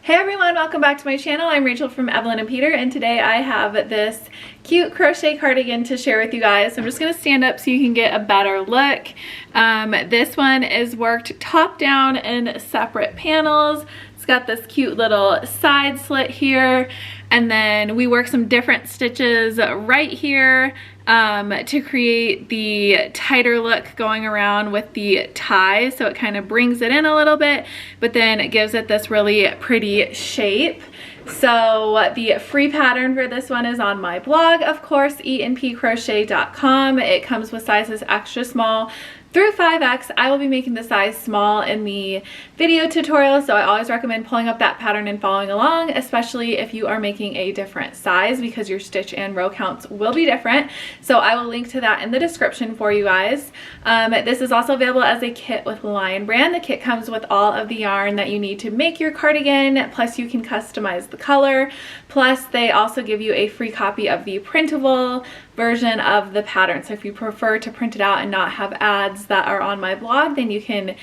Hey everyone, welcome back to my channel. I'm Rachel from Evelyn and Peter, and today I have this cute crochet cardigan to share with you guys. I'm just going to stand up so you can get a better look. This one is worked top down in separate panels. It's got this cute little side slit here, and then we work some different stitches right here to create the tighter look going around with the tie, so it kind of brings it in a little bit, but then it gives it this really pretty shape. So the free pattern for this one is on my blog, of course, evelynandpcrochet.com. It comes with sizes extra small through 5X. I will be making the size small in the video tutorial, so I always recommend pulling up that pattern and following along, especially if you are making a different size, because your stitch and row counts will be different. So I will link to that in the description for you guys. This is also available as a kit with Lion Brand. The kit comes with all of the yarn that you need to make your cardigan, plus you can customize the color, plus they also give you a free copy of the printable version of the pattern. So if you prefer to print it out and not have ads that are on my blog, then you can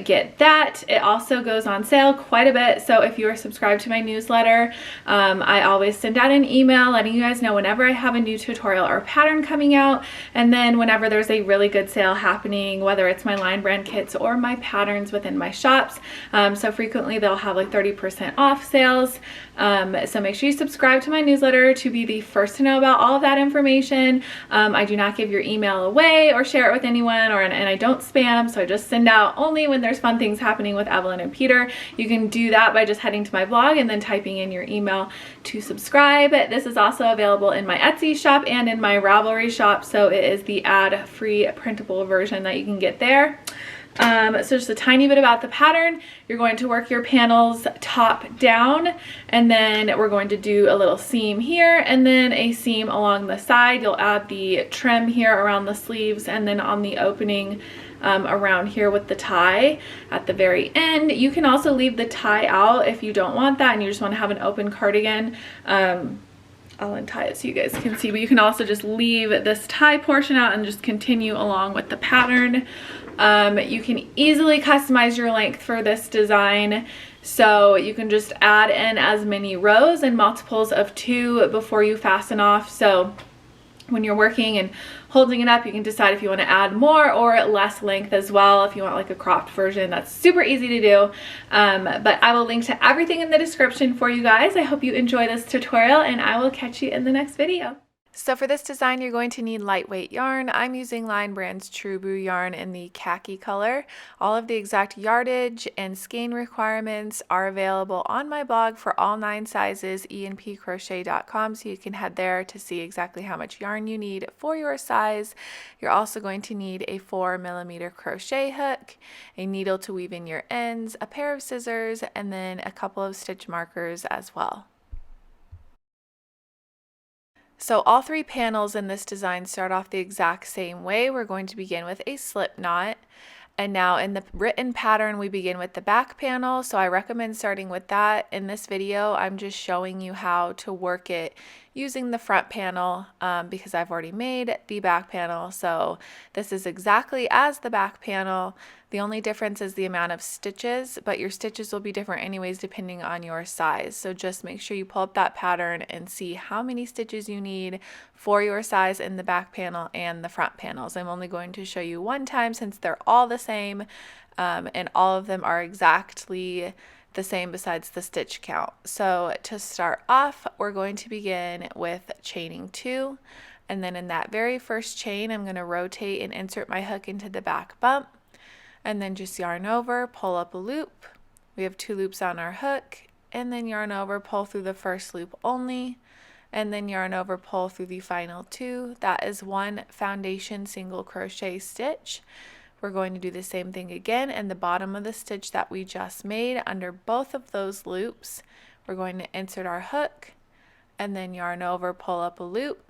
get that. It also goes on sale quite a bit, so if you are subscribed to my newsletter, I always send out an email letting you guys know whenever I have a new tutorial or pattern coming out, and then whenever there's a really good sale happening, whether it's my Lion Brand kits or my patterns within my shops. So frequently they'll have like 30% off sales. So make sure you subscribe to my newsletter to be the first to know about all of that information. I do not give your email away or share it with anyone, and I don't spam, so I just send out only when there's fun things happening with Evelyn and Peter. You can do that by just heading to my blog and then typing in your email to subscribe. This is also available in my Etsy shop and in my Ravelry shop, so it is the ad-free printable version that you can get there. So just a tiny bit about the pattern. You're going to work your panels top down, and then we're going to do a little seam here and then a seam along the side. You'll add the trim here around the sleeves, and then on the opening around here with the tie at the very end. You can also leave the tie out if you don't want that and you just want to have an open cardigan. I'll untie it so you guys can see, but you can also just leave this tie portion out and just continue along with the pattern. You can easily customize your length for this design, so you can just add in as many rows and multiples of 2 before you fasten off. So when you're working and holding it up, you can decide if you want to add more or less length as well. If you want like a cropped version, that's super easy to do. But I will link to everything in the description for you guys. I hope you enjoy this tutorial, and I will catch you in the next video. So for this design, you're going to need lightweight yarn. I'm using Lion Brand's True Blue yarn in the khaki color. All of the exact yardage and skein requirements are available on my blog for all 9 sizes, evelynandpcrochet.com, so you can head there to see exactly how much yarn you need for your size. You're also going to need a 4mm crochet hook, a needle to weave in your ends, a pair of scissors, and then a couple of stitch markers as well. So all 3 panels in this design start off the exact same way. We're going to begin with a slip knot. And now in the written pattern, we begin with the back panel. So I recommend starting with that. In this video, I'm just showing you how to work it using the front panel because I've already made the back panel. So this is exactly as the back panel. The only difference is the amount of stitches, but your stitches will be different anyways depending on your size. So just make sure you pull up that pattern and see how many stitches you need for your size in the back panel and the front panels. I'm only going to show you one time since they're all the same, and all of them are exactly the same besides the stitch count. So to start off, we're going to begin with chaining 2, and then in that very first chain, I'm going to rotate and insert my hook into the back bump, and then just yarn over, pull up a loop. We have 2 loops on our hook, and then yarn over, pull through the first loop only, and then yarn over, pull through the final 2. That is 1 foundation single crochet stitch. We're going to do the same thing again in the bottom of the stitch that we just made. Under both of those loops, we're going to insert our hook, and then yarn over, pull up a loop,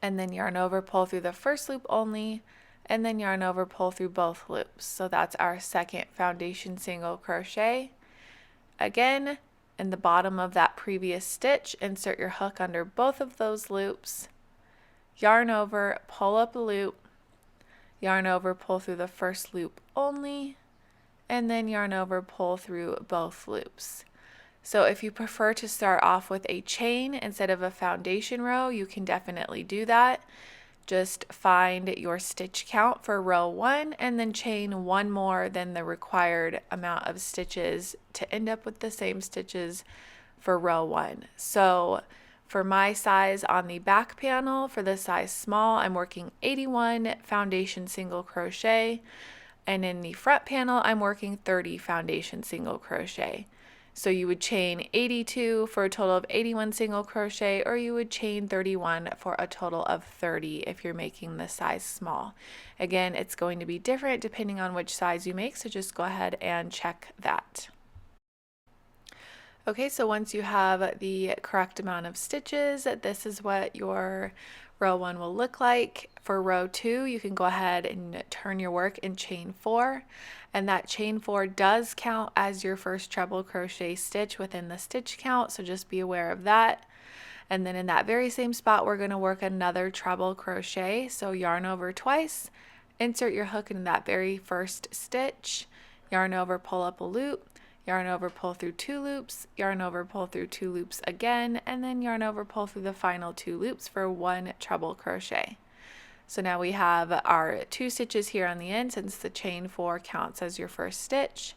and then yarn over, pull through the first loop only, and then yarn over, pull through both loops. So that's our second foundation single crochet. Again, in the bottom of that previous stitch, insert your hook under both of those loops, yarn over, pull up a loop, yarn over, pull through the first loop only, and then yarn over, pull through both loops. So if you prefer to start off with a chain instead of a foundation row, you can definitely do that. Just find your stitch count for row 1 and then chain one more than the required amount of stitches to end up with the same stitches for row 1. So for my size on the back panel, for the size small, I'm working 81 foundation single crochet, and in the front panel I'm working 30 foundation single crochet. So you would chain 82 for a total of 81 single crochet, or you would chain 31 for a total of 30 if you're making the size small. Again, it's going to be different depending on which size you make, so just go ahead and check that. Okay, so once you have the correct amount of stitches, this is what your row 1 will look like. For row 2, you can go ahead and turn your work and chain 4, and that chain 4 does count as your first treble crochet stitch within the stitch count, so just be aware of that. And then in that very same spot, we're going to work another treble crochet. So yarn over twice, insert your hook in that very first stitch, yarn over, pull up a loop, yarn over, pull through 2 loops, yarn over, pull through 2 loops again, and then yarn over, pull through the final 2 loops for 1 treble crochet. So now we have our 2 stitches here on the end, since the chain 4 counts as your first stitch.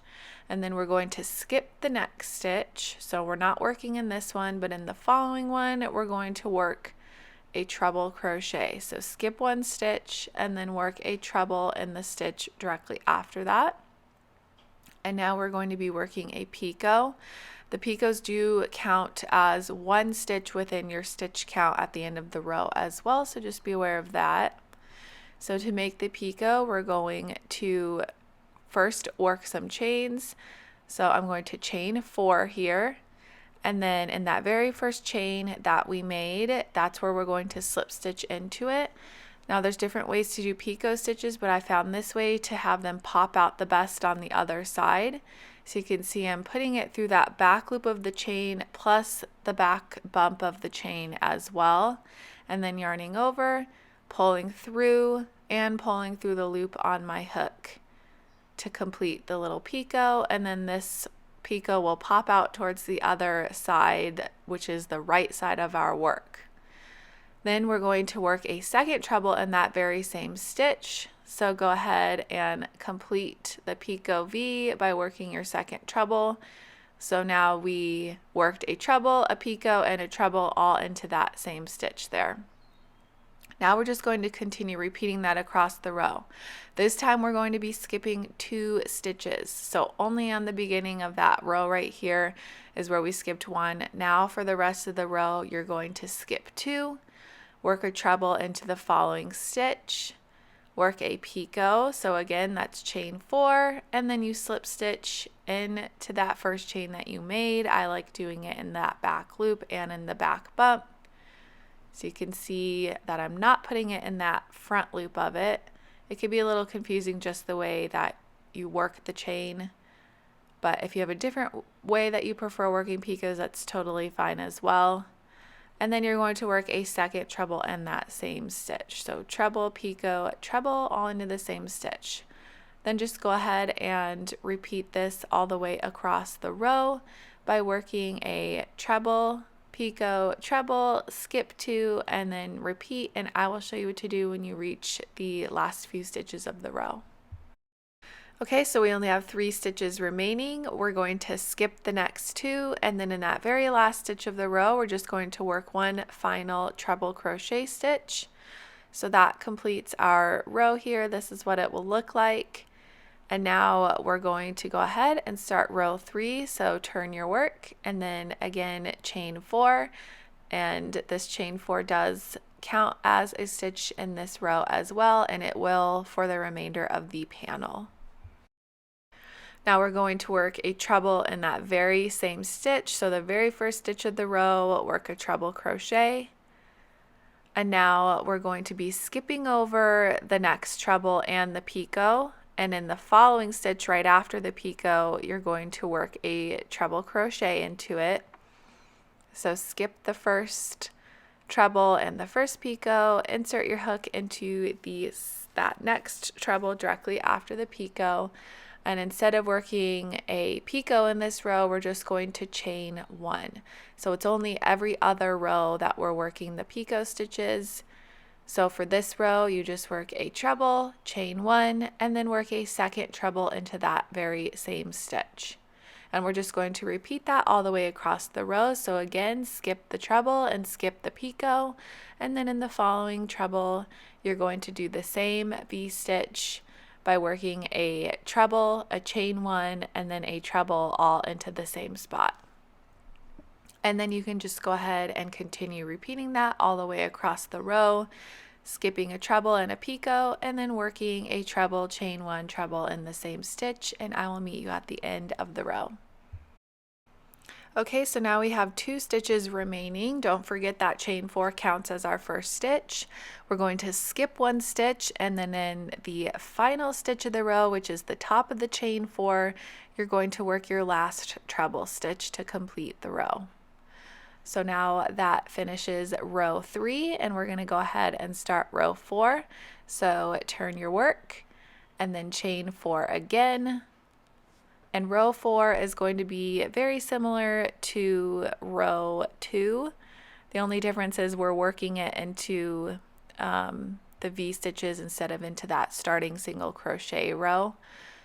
And then we're going to skip the next stitch. So we're not working in this one, but in the following one, we're going to work a treble crochet. So skip 1 stitch and then work a treble in the stitch directly after that. And now we're going to be working a picot. The picots do count as 1 stitch within your stitch count at the end of the row as well, so just be aware of that. So to make the picot, we're going to first work some chains. So I'm going to chain 4 here, and then in that very first chain that we made, that's where we're going to slip stitch into it. Now there's different ways to do picot stitches, but I found this way to have them pop out the best on the other side. So you can see I'm putting it through that back loop of the chain plus the back bump of the chain as well, and then yarning over, pulling through, and pulling through the loop on my hook to complete the little picot. And then this picot will pop out towards the other side, which is the right side of our work. Then we're going to work a second treble in that very same stitch. So go ahead and complete the picot V by working your second treble. So now we worked a treble, a picot, and a treble all into that same stitch there. Now we're just going to continue repeating that across the row. This time we're going to be skipping 2 stitches. So only on the beginning of that row right here is where we skipped 1. Now for the rest of the row, you're going to skip 2. Work a treble into the following stitch, work a picot, so again that's chain 4, and then you slip stitch into that first chain that you made. I like doing it in that back loop and in the back bump. So you can see that I'm not putting it in that front loop of it. It could be a little confusing just the way that you work the chain, but if you have a different way that you prefer working picots, that's totally fine as well. And then you're going to work a second treble in that same stitch. So treble, picot, treble, all into the same stitch. Then just go ahead and repeat this all the way across the row by working a treble, picot, treble, skip 2, and then repeat. And I will show you what to do when you reach the last few stitches of the row. Okay, so we only have 3 stitches remaining. We're going to skip the next 2, and then in that very last stitch of the row, we're just going to work 1 final treble crochet stitch. So that completes our row here. This is what it will look like. And now we're going to go ahead and start row 3. So turn your work, and then again chain 4, and this chain 4 does count as a stitch in this row as well, and it will for the remainder of the panel. Now we're going to work a treble in that very same stitch. So the very first stitch of the row, work a treble crochet. And now we're going to be skipping over the next treble and the picot. And in the following stitch right after the picot, you're going to work a treble crochet into it. So skip the first treble and the first picot, insert your hook into that next treble directly after the picot, And instead of working a picot in this row, we're just going to chain 1. So it's only every other row that we're working the picot stitches. So for this row, you just work a treble, chain 1, and then work a second treble into that very same stitch. And we're just going to repeat that all the way across the row. So again, skip the treble and skip the picot, and then in the following treble, you're going to do the same V-stitch by working a treble, a chain 1, and then a treble all into the same spot. And then you can just go ahead and continue repeating that all the way across the row, skipping a treble and a picot, and then working a treble, chain 1, treble in the same stitch, and I will meet you at the end of the row. Okay, so now we have 2 stitches remaining. Don't forget that chain 4 counts as our first stitch. We're going to skip 1 stitch, and then in the final stitch of the row, which is the top of the chain 4, you're going to work your last treble stitch to complete the row. So now that finishes row 3, and we're going to go ahead and start row 4. So turn your work and then chain 4 again. And row 4 is going to be very similar to row 2. The only difference is we're working it into the V stitches instead of into that starting single crochet row.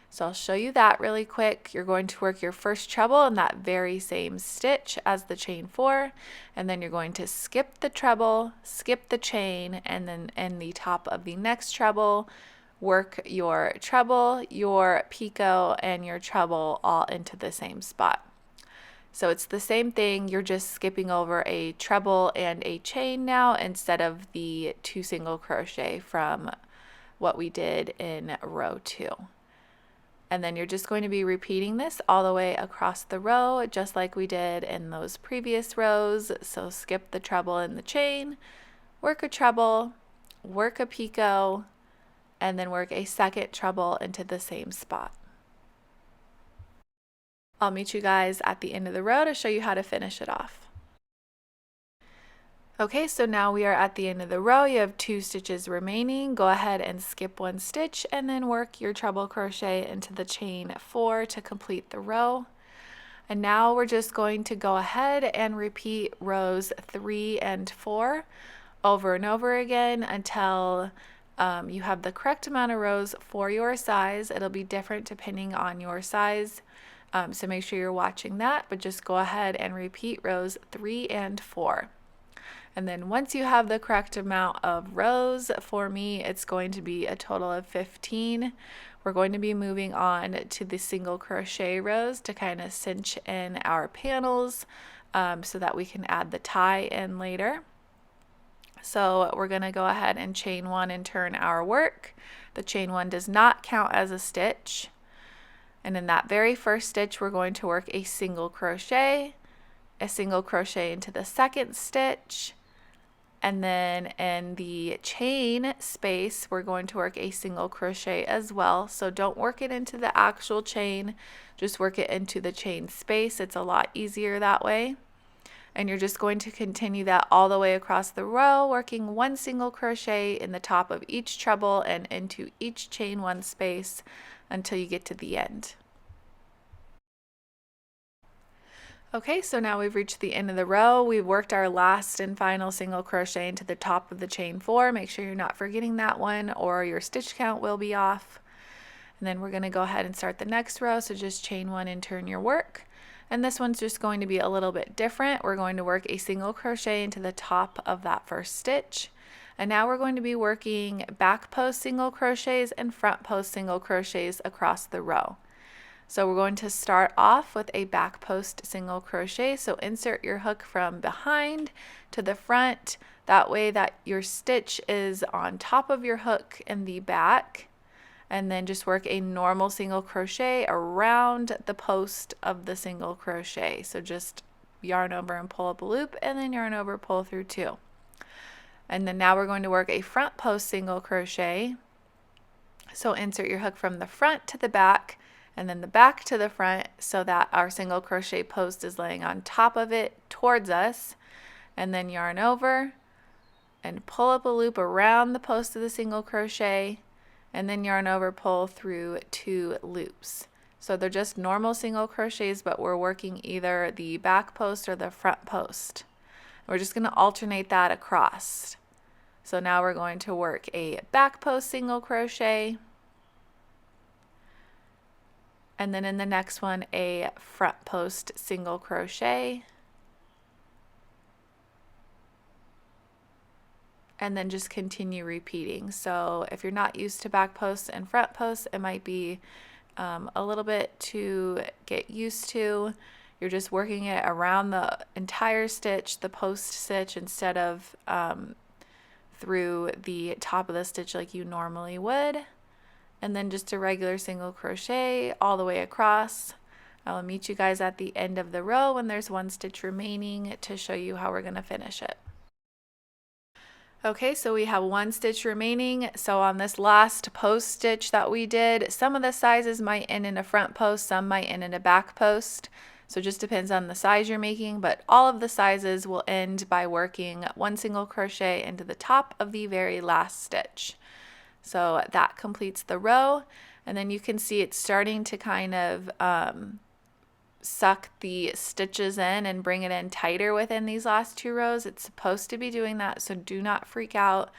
So I'll show you that really quick. You're going to work your first treble in that very same stitch as the chain 4, and then you're going to skip the treble, skip the chain, and then in the top of the next treble, work your treble, your picot, and your treble all into the same spot. So it's the same thing, you're just skipping over a treble and a chain now instead of the 2 single crochet from what we did in row 2. And then you're just going to be repeating this all the way across the row, just like we did in those previous rows. So skip the treble and the chain, work a treble, work a picot, and then work a second treble into the same spot. I'll meet you guys at the end of the row to show you how to finish it off. Okay, so now we are at the end of the row. You have 2 stitches remaining. Go ahead and skip 1 stitch and then work your treble crochet into the chain 4 to complete the row. And now we're just going to go ahead and repeat rows 3 and 4 over and over again until you have the correct amount of rows for your size. It'll be different depending on your size, so make sure you're watching that, but just go ahead and repeat rows 3 and 4. And then once you have the correct amount of rows, for me it's going to be a total of 15. We're going to be moving on to the single crochet rows to kind of cinch in our panels so that we can add the tie in later. So we're going to go ahead and chain 1 and turn our work. The chain 1 does not count as a stitch. And in that very first stitch, we're going to work a single crochet into the second stitch, and then in the chain space, we're going to work a single crochet as well. So don't work it into the actual chain, just work it into the chain space. It's a lot easier that way. And you're just going to continue that all the way across the row, working 1 single crochet in the top of each treble and into each chain 1 space until you get to the end. Okay, so now we've reached the end of the row. We've worked our last and final single crochet into the top of the chain 4. Make sure you're not forgetting that one or your stitch count will be off. And then we're going to go ahead and start the next row. So just chain 1 and turn your work. And this one's just going to be a little bit different. We're going to work a single crochet into the top of that first stitch. And now we're going to be working back post single crochets and front post single crochets across the row. So we're going to start off with a back post single crochet. So insert your hook from behind to the front. That way that your stitch is on top of your hook in the back. And then just work a normal single crochet around the post of the single crochet. So just yarn over and pull up a loop, and then yarn over, pull through 2. And then now we're going to work a front post single crochet. So insert your hook from the front to the back, and then the back to the front, so that our single crochet post is laying on top of it towards us. And then yarn over and pull up a loop around the post of the single crochet, and then yarn over, pull through 2 loops. So they're just normal single crochets, but we're working either the back post or the front post. We're just going to alternate that across. So now we're going to work a back post single crochet, and then in the next one a front post single crochet, and then just continue repeating. So if you're not used to back posts and front posts, it might be a little bit to get used to. You're just working it around the entire stitch, the post stitch, instead of through the top of the stitch like you normally would. And then just a regular single crochet all the way across. I will meet you guys at the end of the row when there's one stitch remaining to show you how we're going to finish it. Okay, so we have one stitch remaining. So on this last post stitch that we did, some of the sizes might end in a front post, some might end in a back post. So it just depends on the size you're making, but all of the sizes will end by working one single crochet into the top of the very last stitch. So that completes the row, and then you can see it's starting to kind of suck the stitches in and bring it in tighter within these last two rows. It's supposed to be doing that, so do not freak out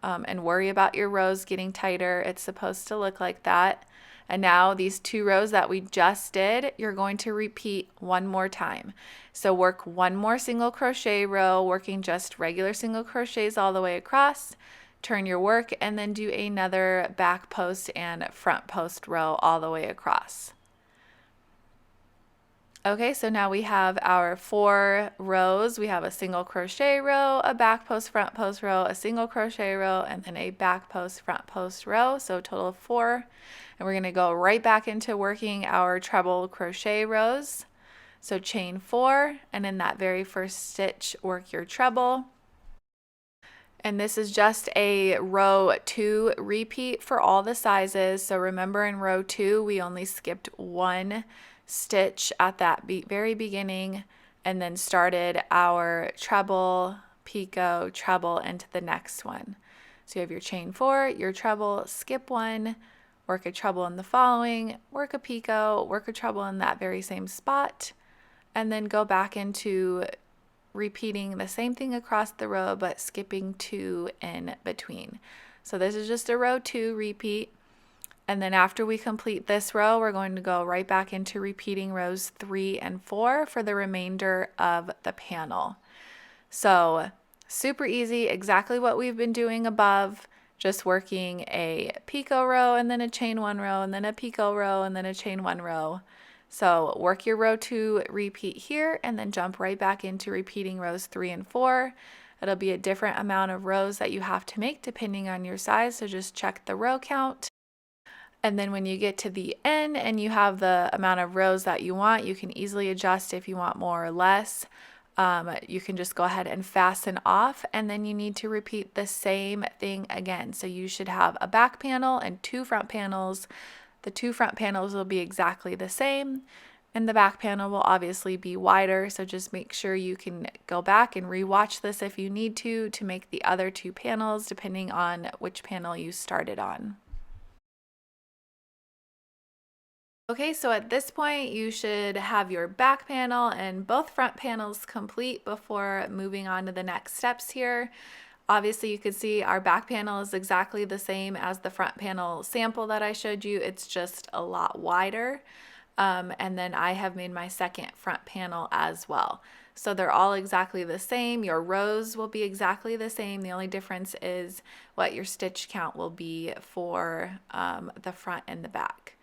and worry about your rows getting tighter. It's supposed to look like that. And now these two rows that we just did, you're going to repeat one more time. So work one more single crochet row, working just regular single crochets all the way across. Turn your work and then do another back post and front post row all the way across. Okay, so now we have our 4 rows. We have a single crochet row, a back post, front post row, a single crochet row, and then a back post, front post row. So a total of 4. And we're going to go right back into working our treble crochet rows. So chain 4, and in that very first stitch, work your treble. And this is just a row 2 repeat for all the sizes. So remember, in row 2, we only skipped 1 stitch at that very beginning and then started our treble, picot, treble into the next one. So you have your chain 4, your treble, skip 1, work a treble in the following, work a picot, work a treble in that very same spot, and then go back into repeating the same thing across the row but skipping 2 in between. So this is just a row 2 repeat. And then after we complete this row, we're going to go right back into repeating rows 3 and 4 for the remainder of the panel. So super easy, exactly what we've been doing above, just working a picot row and then a chain 1 row and then a picot row and then a chain 1 row. So work your row 2 repeat here and then jump right back into repeating rows 3 and 4. It'll be a different amount of rows that you have to make depending on your size, so just check the row count. And then when you get to the end and you have the amount of rows that you want, you can easily adjust if you want more or less. You can just go ahead and fasten off, and then you need to repeat the same thing again. So you should have a back panel and 2 front panels. The 2 front panels will be exactly the same, and the back panel will obviously be wider. So just make sure you can go back and rewatch this if you need to make the other 2 panels depending on which panel you started on. Okay, so at this point you should have your back panel and both front panels complete before moving on to the next steps here. Obviously you can see our back panel is exactly the same as the front panel sample that I showed you. It's just a lot wider. And then I have made my second front panel as well. So they're all exactly the same. Your rows will be exactly the same. The only difference is what your stitch count will be for the front and the back.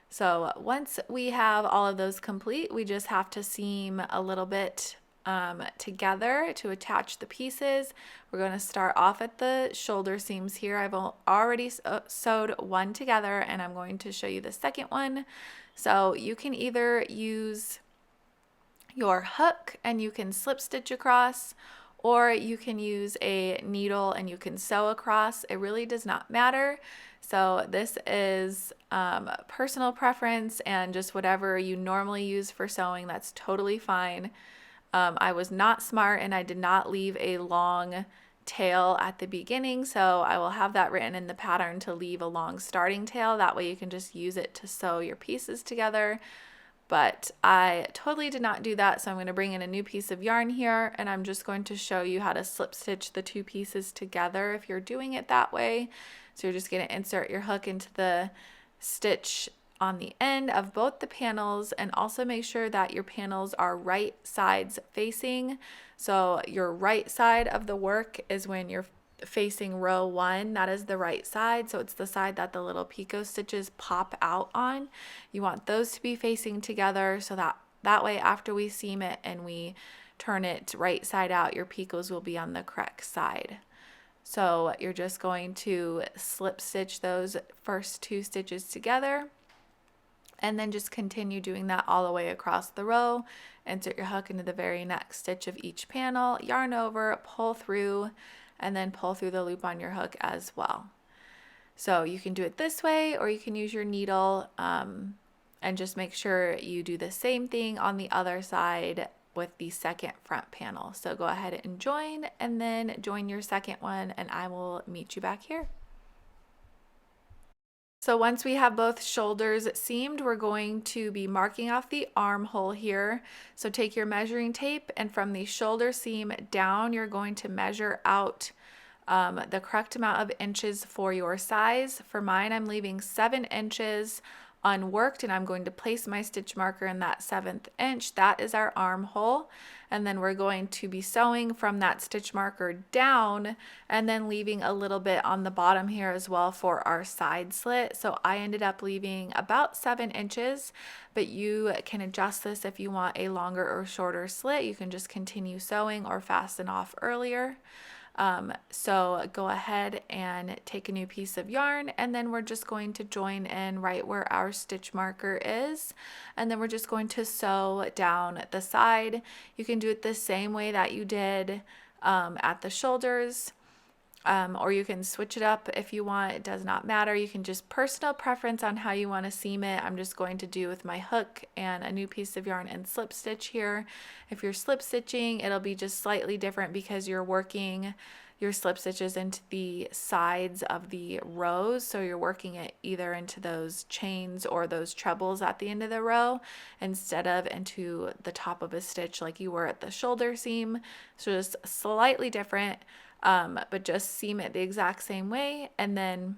So once we have all of those complete, we just have to seam a little bit together to attach the pieces. We're going to start off at the shoulder seams here. I've already sewed one together and I'm going to show you the second one. So you can either use your hook and you can slip stitch across, or you can use a needle and you can sew across. It really does not matter. So this is personal preference and just whatever you normally use for sewing, that's totally fine. I was not smart and I did not leave a long tail at the beginning, so I will have that written in the pattern to leave a long starting tail. That way you can just use it to sew your pieces together. But I totally did not do that, so I'm going to bring in a new piece of yarn here, and I'm just going to show you how to slip stitch the two pieces together if you're doing it that way. So you're just going to insert your hook into the stitch on the end of both the panels, and also make sure that your panels are right sides facing. So your right side of the work is when you're facing row 1, that is the right side, so it's the side that the little picot stitches pop out on. You want those to be facing together, so that way after we seam it and we turn it right side out, your picots will be on the correct side. So you're just going to slip stitch those first 2 stitches together, and then just continue doing that all the way across the row. Insert your hook into the very next stitch of each panel, yarn over, pull through, and then pull through the loop on your hook as well. So you can do it this way, or you can use your needle, and just make sure you do the same thing on the other side with the second front panel. So go ahead and join, and then join your second one, and I will meet you back here. So once we have both shoulders seamed, we're going to be marking off the armhole here. So take your measuring tape, and from the shoulder seam down, you're going to measure out the correct amount of inches for your size. For mine, I'm leaving 7 inches unworked, and I'm going to place my stitch marker in that 7th inch. That is our armhole. And then we're going to be sewing from that stitch marker down, and then leaving a little bit on the bottom here as well for our side slit. So I ended up leaving about 7 inches, but you can adjust this if you want a longer or shorter slit. You can just continue sewing or fasten off earlier. So go ahead and take a new piece of yarn, and then we're just going to join in right where our stitch marker is, and then we're just going to sew down the side. You can do it the same way that you did at the shoulders, or you can switch it up if you want. It does not matter. You can just personal preference on how you want to seam it. I'm just going to do with my hook and a new piece of yarn and slip stitch here. If you're slip stitching, it'll be just slightly different because you're working your slip stitches into the sides of the rows, so you're working it either into those chains or those trebles at the end of the row instead of into the top of a stitch like you were at the shoulder seam. So just slightly different. But just seam it the exact same way, and then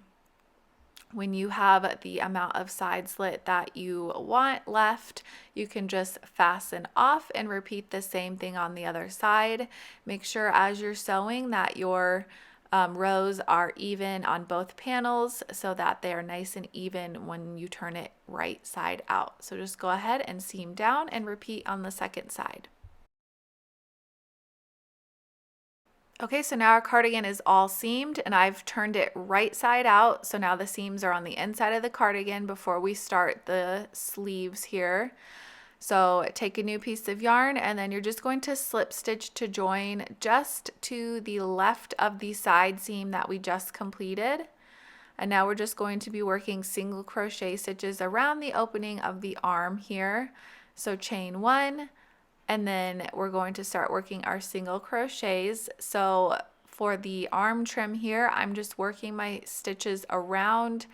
when you have the amount of side slit that you want left, you can just fasten off and repeat the same thing on the other side. Make sure as you're sewing that your rows are even on both panels so that they are nice and even when you turn it right side out. So just go ahead and seam down and repeat on the second side. Okay, so now our cardigan is all seamed, and I've turned it right side out. So now the seams are on the inside of the cardigan before we start the sleeves here. So take a new piece of yarn, and then you're just going to slip stitch to join just to the left of the side seam that we just completed. And now we're just going to be working single crochet stitches around the opening of the arm here. So chain 1. And then we're going to start working our single crochets. So for the arm trim here, I'm just working my stitches around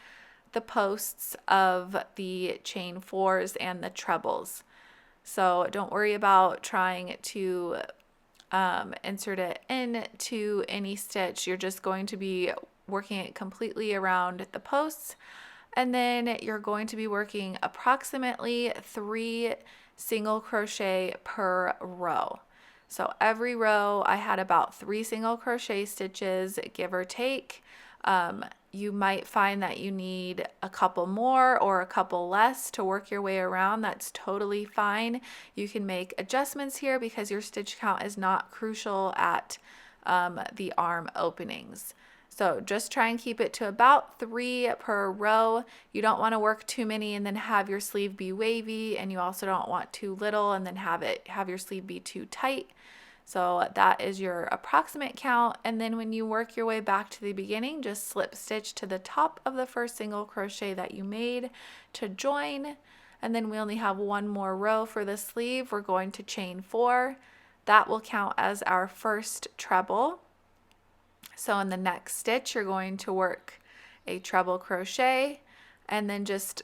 the posts of the chain 4s and the trebles. So don't worry about trying to insert it into any stitch. You're just going to be working it completely around the posts. And then you're going to be working approximately 3 single crochet per row. So every row I had about 3 single crochet stitches, give or take. You might find that you need a couple more or a couple less to work your way around. That's totally fine. You can make adjustments here because your stitch count is not crucial at the arm openings. So just try and keep it to about 3 per row. You don't want to work too many and then have your sleeve be wavy, and you also don't want too little and then have your sleeve be too tight. So that is your approximate count, and then when you work your way back to the beginning, just slip stitch to the top of the first single crochet that you made to join, and then we only have 1 more row for the sleeve. We're going to chain 4. That will count as our first treble. So in the next stitch, you're going to work a treble crochet and then just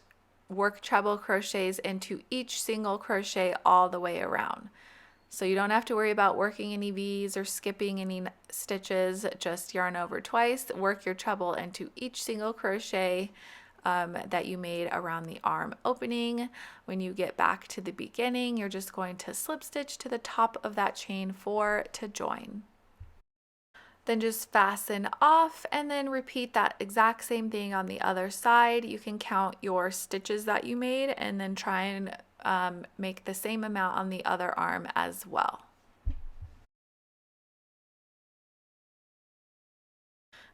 work treble crochets into each single crochet all the way around. So you don't have to worry about working any V's or skipping any stitches, just yarn over twice, work your treble into each single crochet that you made around the arm opening. When you get back to the beginning, you're just going to slip stitch to the top of that chain 4 to join. Then just fasten off and then repeat that exact same thing on the other side. You can count your stitches that you made and then try and make the same amount on the other arm as well.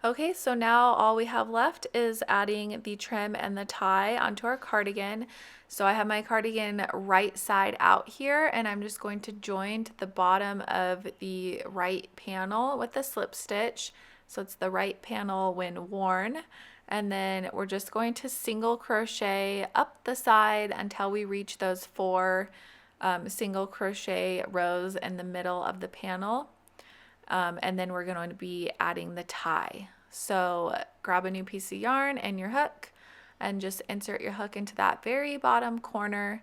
Okay, so now all we have left is adding the trim and the tie onto our cardigan. So I have my cardigan right side out here, and I'm just going to join to the bottom of the right panel with a slip stitch. So it's the right panel when worn. And then we're just going to single crochet up the side until we reach those 4 single crochet rows in the middle of the panel. And then we're going to be adding the tie. So grab a new piece of yarn and your hook and just insert your hook into that very bottom corner.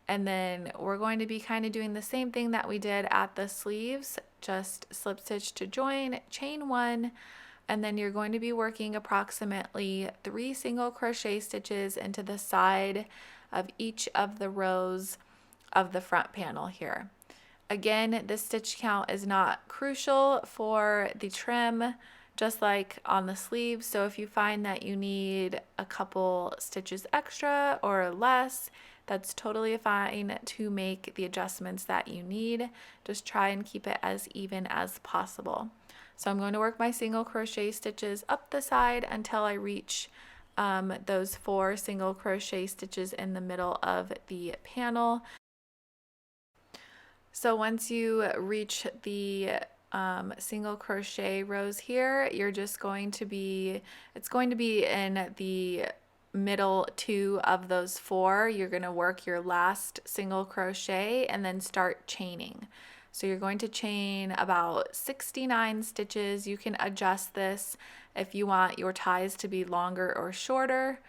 And then we're going to be kind of doing the same thing that we did at the sleeves, just slip stitch to join, chain 1, and then you're going to be working approximately 3 single crochet stitches into the side of each of the rows of the front panel here. Again, this stitch count is not crucial for the trim, just like on the sleeves. So if you find that you need a couple stitches extra or less, that's totally fine to make the adjustments that you need. Just try and keep it as even as possible. So I'm going to work my single crochet stitches up the side until I reach those 4 single crochet stitches in the middle of the panel. So once you reach the single crochet rows here, you're just going to be, it's going to be in the middle 2 of those 4. You're going to work your last single crochet and then start chaining. So you're going to chain about 69 stitches. You can adjust this if you want your ties to be longer or shorter.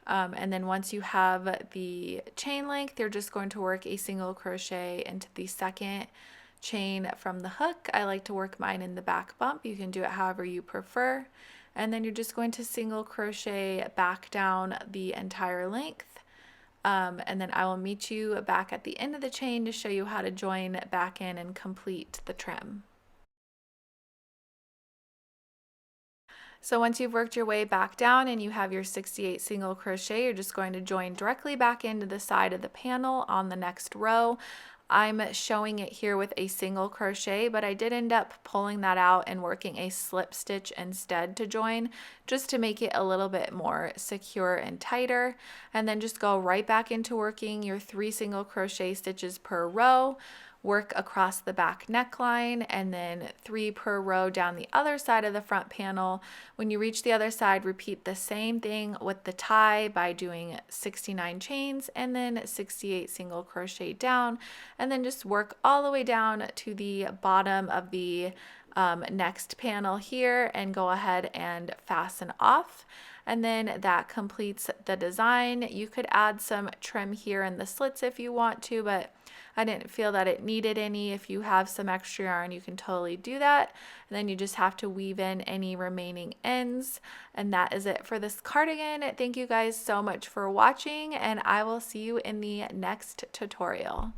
And then once you have the chain length, you're just going to work a single crochet into the second chain from the hook. I like to work mine in the back bump. You can do it however you prefer. And then you're just going to single crochet back down the entire length. And then I will meet you back at the end of the chain to show you how to join back in and complete the trim. So once you've worked your way back down and you have your 68 single crochet, you're just going to join directly back into the side of the panel on the next row. I'm showing it here with a single crochet, but I did end up pulling that out and working a slip stitch instead to join, just to make it a little bit more secure and tighter. And then just go right back into working your 3 single crochet stitches per row. Work across the back neckline and then 3 per row down the other side of the front panel. When you reach the other side, repeat the same thing with the tie by doing 69 chains and then 68 single crochet down, and then just work all the way down to the bottom of the next panel here and go ahead and fasten off. And then that completes the design. You could add some trim here in the slits if you want to, but I didn't feel that it needed any. If you have some extra yarn, you can totally do that. And then you just have to weave in any remaining ends. And that is it for this cardigan. Thank you guys so much for watching, and I will see you in the next tutorial.